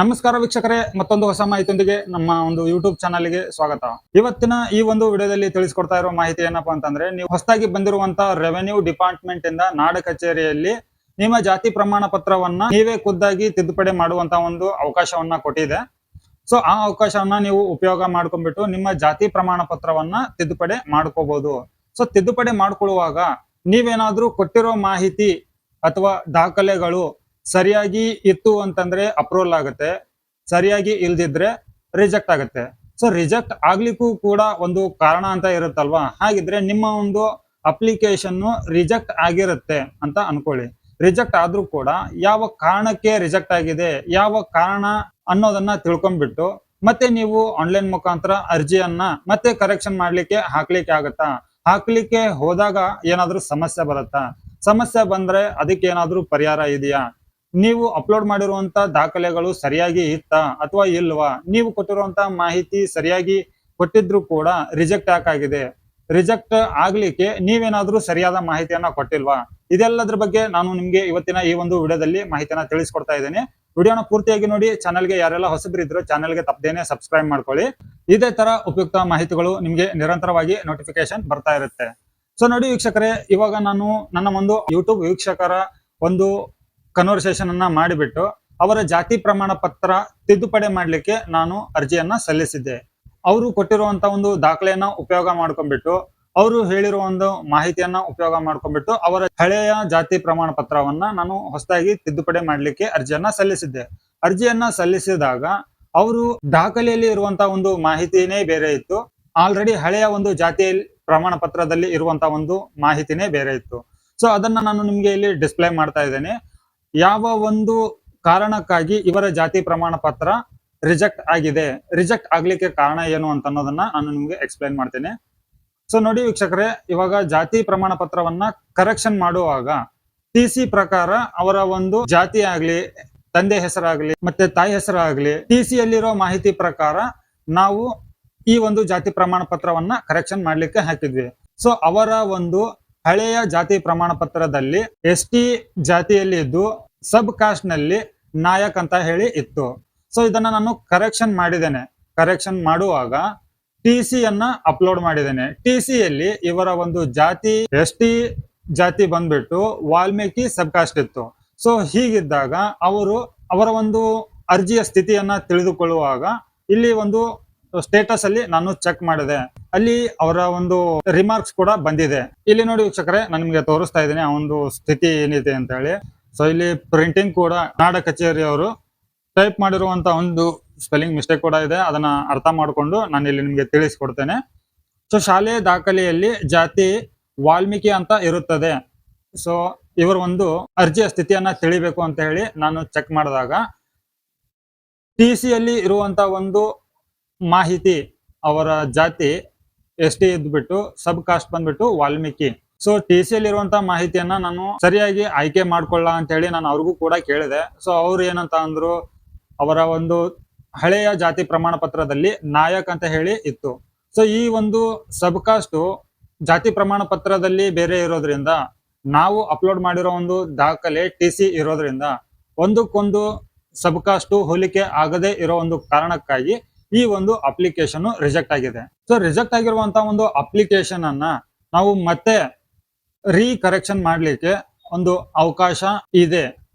ನಮಸ್ಕಾರ ವೀಕ್ಷಕರೇ, ಮತ್ತೊಂದು ಹೊಸ ಮಾಹಿತಿಯೊಂದಿಗೆ ನಮ್ಮ ಒಂದು ಯೂಟ್ಯೂಬ್ ಚಾನಲ್ಗೆ ಸ್ವಾಗತ. ಇವತ್ತಿನ ಈ ಒಂದು ವಿಡಿಯೋದಲ್ಲಿ ತಿಳಿಸ್ಕೊಡ್ತಾ ಇರೋ ಮಾಹಿತಿ ಏನಪ್ಪಾ ಅಂತಂದ್ರೆ, ನೀವು ಹೊಸದಾಗಿ ಬಂದಿರುವಂತ ರೆವೆನ್ಯೂ ಡಿಪಾರ್ಟ್ಮೆಂಟ್ ಇಂದ ನಾಡ ಕಚೇರಿಯಲ್ಲಿ ನಿಮ್ಮ ಜಾತಿ ಪ್ರಮಾಣ ಪತ್ರವನ್ನ ನೀವೇ ಖುದ್ದಾಗಿ ತಿದ್ದುಪಡಿ ಮಾಡುವಂತ ಒಂದು ಅವಕಾಶವನ್ನ ಕೊಟ್ಟಿದೆ. ಸೊ ಆ ಅವಕಾಶವನ್ನ ನೀವು ಉಪಯೋಗ ಮಾಡ್ಕೊಂಡ್ಬಿಟ್ಟು ನಿಮ್ಮ ಜಾತಿ ಪ್ರಮಾಣ ಪತ್ರವನ್ನ ತಿದ್ದುಪಡಿ ಮಾಡ್ಕೋಬಹುದು. ಸೊ ತಿದ್ದುಪಡಿ ಮಾಡ್ಕೊಳ್ಳುವಾಗ ನೀವೇನಾದ್ರೂ ಕೊಟ್ಟಿರೋ ಮಾಹಿತಿ ಅಥವಾ ದಾಖಲೆಗಳು ಸರಿಯಾಗಿ ಇತ್ತು ಅಂತಂದ್ರೆ ಅಪ್ರೂವಲ್ ಆಗುತ್ತೆ, ಸರಿಯಾಗಿ ಇಲ್ದಿದ್ರೆ ರಿಜೆಕ್ಟ್ ಆಗುತ್ತೆ. ಸೊ ರಿಜೆಕ್ಟ್ ಆಗ್ಲಿಕ್ಕೂ ಕೂಡ ಒಂದು ಕಾರಣ ಅಂತ ಇರುತ್ತಲ್ವಾ, ಹಾಗಿದ್ರೆ ನಿಮ್ಮ ಒಂದು ಅಪ್ಲಿಕೇಶನ್ ರಿಜೆಕ್ಟ್ ಆಗಿರುತ್ತೆ ಅಂತ ಅನ್ಕೊಳ್ಳಿ. ರಿಜೆಕ್ಟ್ ಆದ್ರೂ ಕೂಡ ಯಾವ ಕಾರಣಕ್ಕೆ ರಿಜೆಕ್ಟ್ ಆಗಿದೆ, ಯಾವ ಕಾರಣ ಅನ್ನೋದನ್ನ ತಿಳ್ಕೊಂಡ್ಬಿಟ್ಟು ಮತ್ತೆ ನೀವು ಆನ್ಲೈನ್ ಮುಖಾಂತರ ಅರ್ಜಿಯನ್ನ ಮತ್ತೆ ಕರೆಕ್ಷನ್ ಮಾಡ್ಲಿಕ್ಕೆ ಹಾಕ್ಲಿಕ್ಕೆ ಆಗತ್ತಾ, ಹಾಕ್ಲಿಕ್ಕೆ ಹೋದಾಗ ಏನಾದ್ರೂ ಸಮಸ್ಯೆ ಬರುತ್ತಾ, ಸಮಸ್ಯೆ ಬಂದ್ರೆ ಅದಕ್ಕೆ ಏನಾದ್ರೂ ಪರಿಹಾರ ಇದೆಯಾ, ನೀವು ಅಪ್ಲೋಡ್ ಮಾಡಿರುವಂತ ದಾಖಲೆಗಳು ಸರಿಯಾಗಿ ಇತ್ತಾ ಅಥವಾ ಇಲ್ವಾ, ನೀವು ಕೊಟ್ಟಿರುವಂತ ಮಾಹಿತಿ ಸರಿಯಾಗಿ ಕೊಟ್ಟಿದ್ರು ಕೂಡ ರಿಜೆಕ್ಟ್ ಯಾಕಾಗಿದೆ, ರಿಜೆಕ್ಟ್ ಆಗ್ಲಿಕ್ಕೆ ನೀವೇನಾದ್ರೂ ಸರಿಯಾದ ಮಾಹಿತಿಯನ್ನ ಕೊಟ್ಟಿಲ್ವಾ, ಇದೆಲ್ಲದ್ರ ಬಗ್ಗೆ ನಾನು ನಿಮ್ಗೆ ಇವತ್ತಿನ ಈ ಒಂದು ವಿಡಿಯೋದಲ್ಲಿ ಮಾಹಿತಿಯನ್ನ ತಿಳಿಸ್ಕೊಡ್ತಾ ಇದ್ದೇನೆ. ವಿಡಿಯೋನ ಪೂರ್ತಿಯಾಗಿ ನೋಡಿ. ಚಾನಲ್ಗೆ ಯಾರೆಲ್ಲ ಹೊಸಬ್ರಿದ್ರು ಚಾನಲ್ಗೆ ತಪ್ಪದೇನೆ ಸಬ್ಸ್ಕ್ರೈಬ್ ಮಾಡ್ಕೊಳ್ಳಿ. ಇದೇ ತರ ಉಪಯುಕ್ತ ಮಾಹಿತಿಗಳು ನಿಮ್ಗೆ ನಿರಂತರವಾಗಿ ನೋಟಿಫಿಕೇಶನ್ ಬರ್ತಾ ಇರುತ್ತೆ. ಸೊ ನೋಡಿ ವೀಕ್ಷಕರೇ, ಇವಾಗ ನಾನು ನನ್ನ ಒಂದು ಯೂಟ್ಯೂಬ್ ವೀಕ್ಷಕರ ಒಂದು ಕನ್ವರ್ಸೇಷನ್ ಅನ್ನ ಮಾಡಿಬಿಟ್ಟು ಅವರ ಜಾತಿ ಪ್ರಮಾಣ ಪತ್ರ ತಿದ್ದುಪಡಿ ಮಾಡ್ಲಿಕ್ಕೆ ನಾನು ಅರ್ಜಿಯನ್ನ ಸಲ್ಲಿಸಿದ್ದೆ. ಅವರು ಕೊಟ್ಟಿರುವಂತ ಒಂದು ದಾಖಲೆಯನ್ನ ಉಪಯೋಗ ಮಾಡ್ಕೊಂಡ್ಬಿಟ್ಟು, ಅವರು ಹೇಳಿರುವ ಒಂದು ಮಾಹಿತಿಯನ್ನ ಉಪಯೋಗ ಮಾಡ್ಕೊಂಡ್ಬಿಟ್ಟು ಅವರ ಹಳೆಯ ಜಾತಿ ಪ್ರಮಾಣ ಪತ್ರವನ್ನ ನಾನು ಹೊಸದಾಗಿ ತಿದ್ದುಪಡಿ ಮಾಡ್ಲಿಕ್ಕೆ ಅರ್ಜಿಯನ್ನ ಸಲ್ಲಿಸಿದ್ದೆ. ಅರ್ಜಿಯನ್ನ ಸಲ್ಲಿಸಿದಾಗ ಅವರು ದಾಖಲೆಯಲ್ಲಿ ಇರುವಂತ ಒಂದು ಮಾಹಿತಿನೇ ಬೇರೆ ಇತ್ತು, ಆಲ್ರೆಡಿ ಹಳೆಯ ಒಂದು ಜಾತಿ ಪ್ರಮಾಣ ಪತ್ರದಲ್ಲಿ ಇರುವಂತ ಒಂದು ಮಾಹಿತಿನೇ ಬೇರೆ ಇತ್ತು. ಸೊ ಅದನ್ನ ನಾನು ನಿಮ್ಗೆ ಇಲ್ಲಿ ಡಿಸ್ಪ್ಲೇ ಮಾಡ್ತಾ ಇದ್ದೇನೆ. ಯಾವ ಒಂದು ಕಾರಣಕ್ಕಾಗಿ ಇವರ ಜಾತಿ ಪ್ರಮಾಣ ಪತ್ರ ರಿಜೆಕ್ಟ್ ಆಗಿದೆ, ರಿಜೆಕ್ಟ್ ಆಗ್ಲಿಕ್ಕೆ ಕಾರಣ ಏನು ಅಂತ ಅನ್ನೋದನ್ನ ನಾನು ನಿಮ್ಗೆ ಎಕ್ಸ್ಪ್ಲೈನ್ ಮಾಡ್ತೇನೆ. ಸೊ ನೋಡಿ ವೀಕ್ಷಕರೇ, ಇವಾಗ ಜಾತಿ ಪ್ರಮಾಣ ಪತ್ರವನ್ನ ಕರೆಕ್ಷನ್ ಮಾಡುವಾಗ ಟಿ.ಸಿ ಪ್ರಕಾರ ಅವರ ಒಂದು ಜಾತಿ ಆಗ್ಲಿ, ತಂದೆ ಹೆಸರಾಗ್ಲಿ ಮತ್ತೆ ತಾಯಿ ಹೆಸರಾಗ್ಲಿ, ಟಿ.ಸಿ ಯಲ್ಲಿರೋ ಮಾಹಿತಿ ಪ್ರಕಾರ ನಾವು ಈ ಒಂದು ಜಾತಿ ಪ್ರಮಾಣ ಪತ್ರವನ್ನ ಕರೆಕ್ಷನ್ ಮಾಡ್ಲಿಕ್ಕೆ ಹಾಕಿದ್ವಿ. ಸೊ ಅವರ ಒಂದು ಹಳೆಯ ಜಾತಿ ಪ್ರಮಾಣ ಪತ್ರದಲ್ಲಿ ಎಸ್.ಟಿ ಜಾತಿಯಲ್ಲಿ ಇದ್ದು ಸಬ್ ಕಾಸ್ಟ್ ನಲ್ಲಿ ನಾಯಕ್ ಅಂತ ಹೇಳಿ ಇತ್ತು. ಸೊ ಇದನ್ನ ನಾನು ಕರೆಕ್ಷನ್ ಮಾಡಿದ್ದೇನೆ. ಕರೆಕ್ಷನ್ ಮಾಡುವಾಗ ಟಿ.ಸಿ ಯನ್ನ ಅಪ್ಲೋಡ್ ಮಾಡಿದ್ದೇನೆ. ಟಿ.ಸಿ ಯಲ್ಲಿ ಇವರ ಒಂದು ಜಾತಿ ಎಸ್.ಟಿ ಜಾತಿ ಬಂದ್ಬಿಟ್ಟು ವಾಲ್ಮೀಕಿ ಸಬ್ ಕಾಸ್ಟ್ ಇತ್ತು. ಸೊ ಹೀಗಿದ್ದಾಗ ಅವರ ಒಂದು ಅರ್ಜಿಯ ಸ್ಥಿತಿಯನ್ನ ತಿಳಿದುಕೊಳ್ಳುವಾಗ ಇಲ್ಲಿ ಒಂದು ಸ್ಟೇಟಸ್ ಅಲ್ಲಿ ನಾನು ಚೆಕ್ ಮಾಡಿದೆ, ಅಲ್ಲಿ ಅವರ ಒಂದು ರಿಮಾರ್ಕ್ಸ್ ಕೂಡ ಬಂದಿದೆ. ಇಲ್ಲಿ ನೋಡಿ ವೀಕ್ಷಕರೇ, ನಾನು ನಿಮ್ಗೆ ತೋರಿಸ್ತಾ ಇದ್ದೀನಿ ಆ ಒಂದು ಸ್ಥಿತಿ ಏನಿದೆ ಅಂತ ಹೇಳಿ. ಸೊ ಇಲ್ಲಿ ಪ್ರಿಂಟಿಂಗ್ ಕೂಡ ನಾಡ ಕಚೇರಿ ಅವರು ಟೈಪ್ ಮಾಡಿರುವಂತ ಒಂದು ಸ್ಪೆಲ್ಲಿಂಗ್ ಮಿಸ್ಟೇಕ್ ಕೂಡ ಇದೆ, ಅದನ್ನ ಅರ್ಥ ಮಾಡಿಕೊಂಡು ನಾನು ಇಲ್ಲಿ ನಿಮ್ಗೆ ತಿಳಿಸ್ಕೊಡ್ತೇನೆ. ಸೊ ಶಾಲೆಯ ದಾಖಲೆಯಲ್ಲಿ ಜಾತಿ ವಾಲ್ಮೀಕಿ ಅಂತ ಇರುತ್ತದೆ. ಸೊ ಇವರ ಒಂದು ಅರ್ಜಿಯ ಸ್ಥಿತಿಯನ್ನ ತಿಳಿಬೇಕು ಅಂತ ಹೇಳಿ ನಾನು ಚೆಕ್ ಮಾಡಿದಾಗ ಟಿ.ಸಿ ಯಲ್ಲಿ ಇರುವಂತ ಒಂದು ಮಾಹಿತಿ ಅವರ ಜಾತಿ ಎಸ್.ಟಿ ಇದ್ಬಿಟ್ಟು ಸಬ್ ಕಾಸ್ಟ್ ಬಂದ್ಬಿಟ್ಟು ವಾಲ್ಮೀಕಿ. ಸೊ ಟಿ.ಸಿ ಯಲ್ಲಿ ಇರುವಂತ ಮಾಹಿತಿಯನ್ನ ನಾನು ಸರಿಯಾಗಿ ಆಯ್ಕೆ ಮಾಡ್ಕೊಳ್ಳ ಅಂತ ಹೇಳಿ ನಾನು ಅವ್ರಿಗೂ ಕೂಡ ಕೇಳಿದೆ. ಸೊ ಅವ್ರು ಏನಂತ ಅಂದ್ರು, ಅವರ ಒಂದು ಹಳೆಯ ಜಾತಿ ಪ್ರಮಾಣ ಪತ್ರದಲ್ಲಿ ನಾಯಕ್ ಅಂತ ಹೇಳಿ ಇತ್ತು. ಸೊ ಈ ಒಂದು ಸಬ್ ಕಾಸ್ಟ್ ಜಾತಿ ಪ್ರಮಾಣ ಪತ್ರದಲ್ಲಿ ಬೇರೆ ಇರೋದ್ರಿಂದ, ನಾವು ಅಪ್ಲೋಡ್ ಮಾಡಿರೋ ಒಂದು ದಾಖಲೆ ಟಿ.ಸಿ ಇರೋದ್ರಿಂದ ಒಂದಕ್ಕೊಂದು ಸಬ್ ಕಾಸ್ಟ್ ಹೋಲಿಕೆ ಆಗದೆ ಇರೋ ಒಂದು ಕಾರಣಕ್ಕಾಗಿ ಈ ಒಂದು ಅಪ್ಲಿಕೇಶನ್ ರಿಜೆಕ್ಟ್ ಆಗಿದೆ. ಸೊ ರಿಜೆಕ್ಟ್ ಆಗಿರುವಂತಹ ಒಂದು ಅಪ್ಲಿಕೇಶನ್ ಅನ್ನ ನಾವು ಮತ್ತೆ ಕರೆಕ್ಷನ್ ಮಾಡ್ಲಿಕ್ಕೆ ಒಂದು ಅವಕಾಶ ಇದೆ.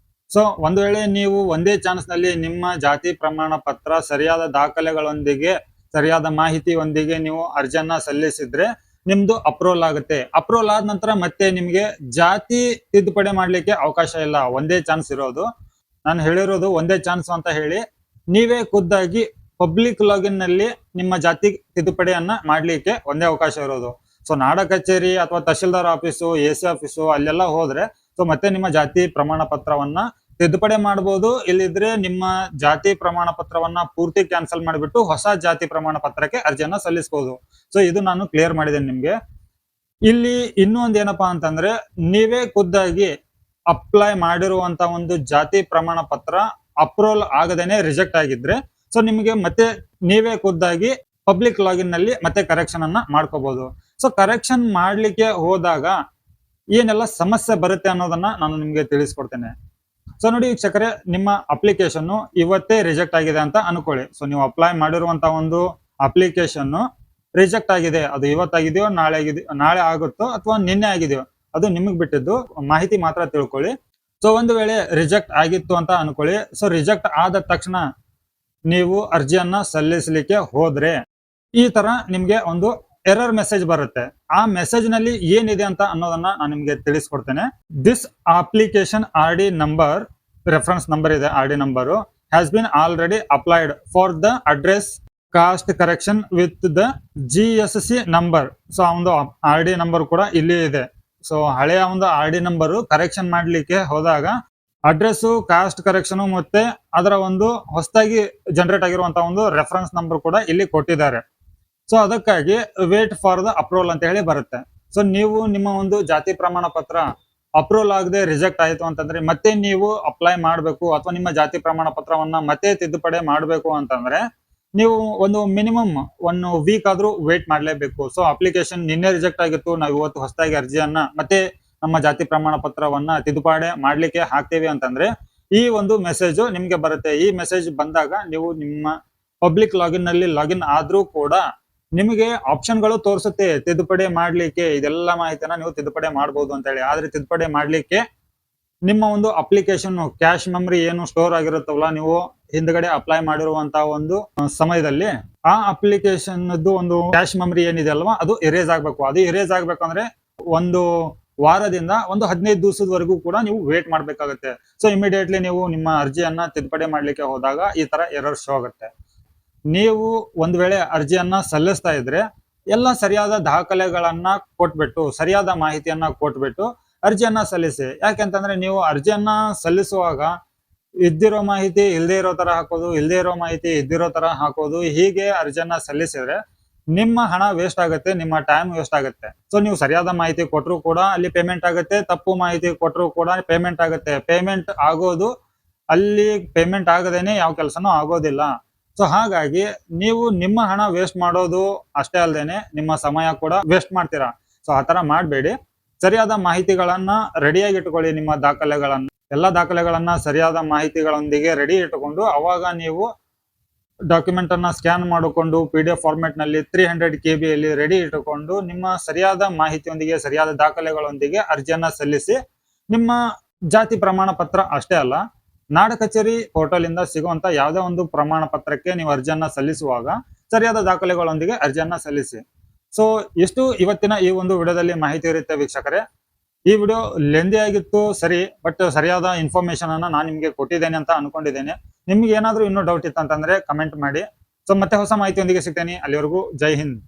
ಸೊ ಒಂದು ವೇಳೆ ನೀವು ಒಂದೇ ಚಾನ್ಸ್ ನಲ್ಲಿ ನಿಮ್ಮ ಜಾತಿ ಪ್ರಮಾಣ ಪತ್ರ ಸರಿಯಾದ ದಾಖಲೆಗಳೊಂದಿಗೆ, ಸರಿಯಾದ ಮಾಹಿತಿಯೊಂದಿಗೆ ನೀವು ಅರ್ಜಿಯನ್ನ ಸಲ್ಲಿಸಿದ್ರೆ ನಿಮ್ದು ಅಪ್ರೂವಲ್ ಆಗುತ್ತೆ. ಅಪ್ರೂವಲ್ ಆದ ನಂತರ ಮತ್ತೆ ನಿಮ್ಗೆ ಜಾತಿ ತಿದ್ದುಪಡಿ ಮಾಡ್ಲಿಕ್ಕೆ ಅವಕಾಶ ಇಲ್ಲ, ಒಂದೇ ಚಾನ್ಸ್ ಇರೋದು. ನಾನು ಹೇಳಿರೋದು ಒಂದೇ ಚಾನ್ಸ್ ಅಂತ ಹೇಳಿ, ನೀವೇ ಖುದ್ದಾಗಿ ಪಬ್ಲಿಕ್ ಲಾಗಿನ್ ನಲ್ಲಿ ನಿಮ್ಮ ಜಾತಿ ತಿದ್ದುಪಡಿಯನ್ನ ಮಾಡ್ಲಿಕ್ಕೆ ಒಂದೇ ಅವಕಾಶ ಇರೋದು. ಸೊ ನಾಡ ಕಚೇರಿ ಅಥವಾ ತಹಶೀಲ್ದಾರ್ ಆಫೀಸು, ಎ.ಸಿ ಆಫೀಸು ಅಲ್ಲೆಲ್ಲ ಹೋದ್ರೆ ಸೊ ಮತ್ತೆ ನಿಮ್ಮ ಜಾತಿ ಪ್ರಮಾಣ ಪತ್ರವನ್ನ ತಿದ್ದುಪಡಿ ಮಾಡಬಹುದು. ಇಲ್ಲಿದ್ರೆ ನಿಮ್ಮ ಜಾತಿ ಪ್ರಮಾಣ ಪತ್ರವನ್ನ ಪೂರ್ತಿ ಕ್ಯಾನ್ಸಲ್ ಮಾಡಿಬಿಟ್ಟು ಹೊಸ ಜಾತಿ ಪ್ರಮಾಣ ಪತ್ರಕ್ಕೆ ಅರ್ಜಿಯನ್ನ ಸಲ್ಲಿಸಬಹುದು. ಸೊ ಇದು ನಾನು ಕ್ಲಿಯರ್ ಮಾಡಿದ್ದೇನೆ ನಿಮ್ಗೆ. ಇಲ್ಲಿ ಇನ್ನೊಂದು ಏನಪ್ಪಾ ಅಂತಂದ್ರೆ, ನೀವೇ ಖುದ್ದಾಗಿ ಅಪ್ಲೈ ಮಾಡಿರುವಂತ ಒಂದು ಜಾತಿ ಪ್ರಮಾಣ ಪತ್ರ ಅಪ್ರೂವಲ್ ಆಗದೇನೆ ರಿಜೆಕ್ಟ್ ಆಗಿದ್ರೆ ಸೊ ನಿಮಗೆ ಮತ್ತೆ ನೀವೇ ಖುದ್ದಾಗಿ ಪಬ್ಲಿಕ್ ಲಾಗಿನ್ ನಲ್ಲಿ ಮತ್ತೆ ಕರೆಕ್ಷನ್ ಅನ್ನ ಮಾಡ್ಕೋಬಹುದು. ಸೊ ಕರೆಕ್ಷನ್ ಮಾಡ್ಲಿಕ್ಕೆ ಹೋದಾಗ ಏನೆಲ್ಲ ಸಮಸ್ಯೆ ಬರುತ್ತೆ ಅನ್ನೋದನ್ನ ನಾನು ನಿಮ್ಗೆ ತಿಳಿಸ್ಕೊಡ್ತೇನೆ. ಸೊ ನೋಡಿ ವೀಕ್ಷಕರೇ, ನಿಮ್ಮ ಅಪ್ಲಿಕೇಶನ್ ಇವತ್ತೇ ರಿಜೆಕ್ಟ್ ಆಗಿದೆ ಅಂತ ಅನ್ಕೊಳ್ಳಿ. ಸೊ ನೀವು ಅಪ್ಲೈ ಮಾಡಿರುವಂತ ಒಂದು ಅಪ್ಲಿಕೇಶನ್ ರಿಜೆಕ್ಟ್ ಆಗಿದೆ. ಅದು ಇವತ್ತಾಗಿದೆಯೋ ನಾಳೆ ಆಗುತ್ತೋ ಅಥವಾ ನಿನ್ನೆ ಆಗಿದೆಯೋ ಅದು ನಿಮಗ್ ಬಿಟ್ಟಿದ್ದು. ಮಾಹಿತಿ ಮಾತ್ರ ತಿಳ್ಕೊಳ್ಳಿ. ಸೊ ಒಂದು ವೇಳೆ ರಿಜೆಕ್ಟ್ ಆಗಿತ್ತು ಅಂತ ಅನ್ಕೊಳ್ಳಿ. ಸೊ ರಿಜೆಕ್ಟ್ ಆದ ತಕ್ಷಣ ನೀವು ಅರ್ಜಿಯನ್ನ ಸಲ್ಲಿಸಲಿಕ್ಕೆ ಹೋದ್ರೆ ಈ ತರ ನಿಮ್ಗೆ ಒಂದು ಎರರ್ ಮೆಸೇಜ್ ಬರುತ್ತೆ. ಆ ಮೆಸೇಜ್ ನಲ್ಲಿ ಏನಿದೆ ಅಂತ ಅನ್ನೋದನ್ನ ನಾನು ನಿಮ್ಗೆ ತಿಳಿಸ್ಕೊಡ್ತೇನೆ. This application R D number, reference number ಇದೆ, R D number has been already applied for the address caste correction with the GSC number. So ಆ ಒಂದು ಆರ್ ಡಿ ನಂಬರ್ ಕೂಡ ಇಲ್ಲಿ ಇದೆ. ಸೊ ಹಳೆಯ ಒಂದು ಆರ್ ಡಿ ನಂಬರ್ ಕರೆಕ್ಷನ್ ಮಾಡ್ಲಿಕ್ಕೆ ಹೋದಾಗ ಅಡ್ರೆಸ್, ಕಾಸ್ಟ್ ಕರೆಕ್ಷನ್ ಮತ್ತೆ ಅದರ ಒಂದು ಹೊಸದಾಗಿ ಜನರೇಟ್ ಆಗಿರುವಂತಹ ಒಂದು ರೆಫರೆನ್ಸ್ ನಂಬರ್ ಕೂಡ ಇಲ್ಲಿ ಕೊಟ್ಟಿದ್ದಾರೆ. ಸೊ ಅದಕ್ಕಾಗಿ ವೇಟ್ ಫಾರ್ ದ ಅಪ್ರೂವಲ್ ಅಂತ ಹೇಳಿ ಬರುತ್ತೆ. ಸೊ ನೀವು ನಿಮ್ಮ ಒಂದು ಜಾತಿ ಪ್ರಮಾಣ ಪತ್ರ ಅಪ್ರೂವಲ್ ಆಗದೆ ರಿಜೆಕ್ಟ್ ಆಯ್ತು ಅಂತಂದ್ರೆ ಮತ್ತೆ ನೀವು ಅಪ್ಲೈ ಮಾಡಬೇಕು ಅಥವಾ ನಿಮ್ಮ ಜಾತಿ ಪ್ರಮಾಣ ಪತ್ರವನ್ನ ಮತ್ತೆ ತಿದ್ದುಪಡಿ ಮಾಡಬೇಕು ಅಂತಂದ್ರೆ ನೀವು ಒಂದು ಮಿನಿಮಮ್ 1 ವೀಕ್ ಆದ್ರೂ ವೇಟ್ ಮಾಡ್ಲೇಬೇಕು. ಸೊ ಅಪ್ಲಿಕೇಶನ್ ನಿನ್ನೆ ರಿಜೆಕ್ಟ್ ಆಗಿತ್ತು, ನಾವು ಇವತ್ತು ಹೊಸದಾಗಿ ಅರ್ಜಿಯನ್ನ ಮತ್ತೆ ನಮ್ಮ ಜಾತಿ ಪ್ರಮಾಣ ಪತ್ರವನ್ನ ತಿದ್ದುಪಡಿ ಮಾಡ್ಲಿಕ್ಕೆ ಹಾಕ್ತೇವೆ ಅಂತಂದ್ರೆ ಈ ಒಂದು ಮೆಸೇಜ್ ನಿಮ್ಗೆ ಬರುತ್ತೆ. ಈ ಮೆಸೇಜ್ ಬಂದಾಗ ನೀವು ನಿಮ್ಮ ಪಬ್ಲಿಕ್ ಲಾಗಿನ್ ನಲ್ಲಿ ಲಾಗಿನ್ ಆದ್ರೂ ಕೂಡ ನಿಮಗೆ ಆಪ್ಷನ್ಗಳು ತೋರಿಸುತ್ತೆ ತಿದ್ದುಪಡಿ ಮಾಡ್ಲಿಕ್ಕೆ. ಇದೆಲ್ಲ ಮಾಹಿತಿನ ನೀವು ತಿದ್ದುಪಡಿ ಮಾಡಬಹುದು ಅಂತ ಹೇಳಿ. ಆದ್ರೆ ತಿದ್ದುಪಡಿ ಮಾಡ್ಲಿಕ್ಕೆ ನಿಮ್ಮ ಒಂದು ಅಪ್ಲಿಕೇಶನ್ ಕ್ಯಾಶ್ ಮೆಮರಿ ಏನು ಸ್ಟೋರ್ ಆಗಿರುತ್ತವಲ್ಲ, ನೀವು ಹಿಂದ್ಗಡೆ ಅಪ್ಲೈ ಮಾಡಿರುವಂತಹ ಒಂದು ಸಮಯದಲ್ಲಿ ಆ ಅಪ್ಲಿಕೇಶನ್ ಒಂದು ಕ್ಯಾಶ್ ಮೆಮರಿ ಏನಿದೆ ಅಲ್ವಾ ಅದು ಎರೇಸ್ ಆಗ್ಬೇಕು. ಅದು ಎರೇಸ್ ಆಗ್ಬೇಕಂದ್ರೆ ಒಂದು ವಾರದಿಂದ ಒಂದು 15 ದಿವಸದವರೆಗೂ ಕೂಡ ನೀವು ವೇಟ್ ಮಾಡ್ಬೇಕಾಗುತ್ತೆ. ಸೊ ಇಮಿಡಿಯೇಟ್ಲಿ ನೀವು ನಿಮ್ಮ ಅರ್ಜಿಯನ್ನ ತಿದ್ದುಪಡಿ ಮಾಡ್ಲಿಕ್ಕೆ ಹೋದಾಗ ಈ ತರ ಎರರ್ ಶೋ ಆಗುತ್ತೆ. ನೀವು ಒಂದ್ ವೇಳೆ ಅರ್ಜಿಯನ್ನ ಸಲ್ಲಿಸ್ತಾ ಇದ್ರೆ ಎಲ್ಲ ಸರಿಯಾದ ದಾಖಲೆಗಳನ್ನ ಕೊಟ್ಬಿಟ್ಟು, ಸರಿಯಾದ ಮಾಹಿತಿಯನ್ನ ಕೊಟ್ಬಿಟ್ಟು ಅರ್ಜಿಯನ್ನ ಸಲ್ಲಿಸಿ. ಯಾಕೆಂತಂದ್ರೆ ನೀವು ಅರ್ಜಿಯನ್ನ ಸಲ್ಲಿಸುವಾಗ ಇದ್ದಿರೋ ಮಾಹಿತಿ ಇಲ್ದೇ ಇರೋ ತರ ಹಾಕೋದು, ಇಲ್ದೇ ಇರೋ ಮಾಹಿತಿ ಇದ್ದಿರೋ ತರ ಹಾಕೋದು, ಹೀಗೆ ಅರ್ಜಿಯನ್ನ ಸಲ್ಲಿಸಿದ್ರೆ ನಿಮ್ಮ ಹಣ ವೇಸ್ಟ್ ಆಗುತ್ತೆ, ನಿಮ್ಮ ಟೈಮ್ ವೇಸ್ಟ್ ಆಗುತ್ತೆ. ಸೊ ನೀವು ಸರಿಯಾದ ಮಾಹಿತಿ ಕೊಟ್ಟರು ಕೂಡ ಅಲ್ಲಿ ಪೇಮೆಂಟ್ ಆಗುತ್ತೆ, ತಪ್ಪು ಮಾಹಿತಿ ಕೊಟ್ಟರು ಕೂಡ ಪೇಮೆಂಟ್ ಆಗುತ್ತೆ. ಪೇಮೆಂಟ್ ಆಗೋದು ಅಲ್ಲಿ ಪೇಮೆಂಟ್ ಆಗದೇನೆ ಯಾವ ಕೆಲಸನೂ ಆಗೋದಿಲ್ಲ. ಸೊ ಹಾಗಾಗಿ ನೀವು ನಿಮ್ಮ ಹಣ ವೇಸ್ಟ್ ಮಾಡೋದು ಅಷ್ಟೇ ಅಲ್ಲದೇನೆ ನಿಮ್ಮ ಸಮಯ ಕೂಡ ವೇಸ್ಟ್ ಮಾಡ್ತೀರಾ. ಸೊ ಆತರ ಮಾಡಬೇಡಿ. ಸರಿಯಾದ ಮಾಹಿತಿಗಳನ್ನ ರೆಡಿಯಾಗಿ ಇಟ್ಕೊಳ್ಳಿ. ನಿಮ್ಮ ದಾಖಲೆಗಳನ್ನ, ಎಲ್ಲಾ ದಾಖಲೆಗಳನ್ನ ಸರಿಯಾದ ಮಾಹಿತಿಗಳೊಂದಿಗೆ ರೆಡಿ ಇಟ್ಟುಕೊಂಡು ಅವಾಗ ನೀವು ಡಾಕ್ಯುಮೆಂಟ್ ಅನ್ನ ಸ್ಕ್ಯಾನ್ ಮಾಡಿಕೊಂಡು PDF ಫಾರ್ಮೆಟ್ ನಲ್ಲಿ 300 KB ಯಲ್ಲಿ ರೆಡಿ ಇಟ್ಟುಕೊಂಡು ನಿಮ್ಮ ಸರಿಯಾದ ಮಾಹಿತಿಯೊಂದಿಗೆ, ಸರಿಯಾದ ದಾಖಲೆಗಳೊಂದಿಗೆ ಅರ್ಜಿಯನ್ನ ಸಲ್ಲಿಸಿ. ನಿಮ್ಮ ಜಾತಿ ಪ್ರಮಾಣ ಪತ್ರ ಅಷ್ಟೇ ಅಲ್ಲ, ನಾಡ ಕಚೇರಿ ಪೋರ್ಟಲ್ ಇಂದ ಸಿಗುವಂತ ಯಾವುದೇ ಒಂದು ಪ್ರಮಾಣ ಪತ್ರಕ್ಕೆ ನೀವು ಅರ್ಜಿಯನ್ನ ಸಲ್ಲಿಸುವಾಗ ಸರಿಯಾದ ದಾಖಲೆಗಳೊಂದಿಗೆ ಅರ್ಜಿಯನ್ನ ಸಲ್ಲಿಸಿ. ಸೊ ಇಷ್ಟು ಇವತ್ತಿನ ಈ ಒಂದು ವಿಡಿಯೋದಲ್ಲಿ ಮಾಹಿತಿ ಇರುತ್ತೆ ವೀಕ್ಷಕರೇ. ಈ ವಿಡಿಯೋ ಲೆಂದಿ ಆಗಿತ್ತು ಸರಿ, ಬಟ್ ಸರಿಯಾದ ಇನ್ಫಾರ್ಮೇಶನ್ ಅನ್ನ ನಾನು ನಿಮ್ಗೆ ಕೊಟ್ಟಿದ್ದೇನೆ ಅಂತ ಅನ್ಕೊಂಡಿದ್ದೇನೆ. ನಿಮ್ಗೆ ಏನಾದ್ರೂ ಇನ್ನೂ ಡೌಟ್ ಇತ್ತಂತಂದ್ರೆ ಕಮೆಂಟ್ ಮಾಡಿ. ಸೊ ಮತ್ತೆ ಹೊಸ ಮಾಹಿತಿಯೊಂದಿಗೆ ಸಿಗ್ತೇನೆ. ಅಲ್ಲಿವರೆಗೂ ಜೈ ಹಿಂದ್.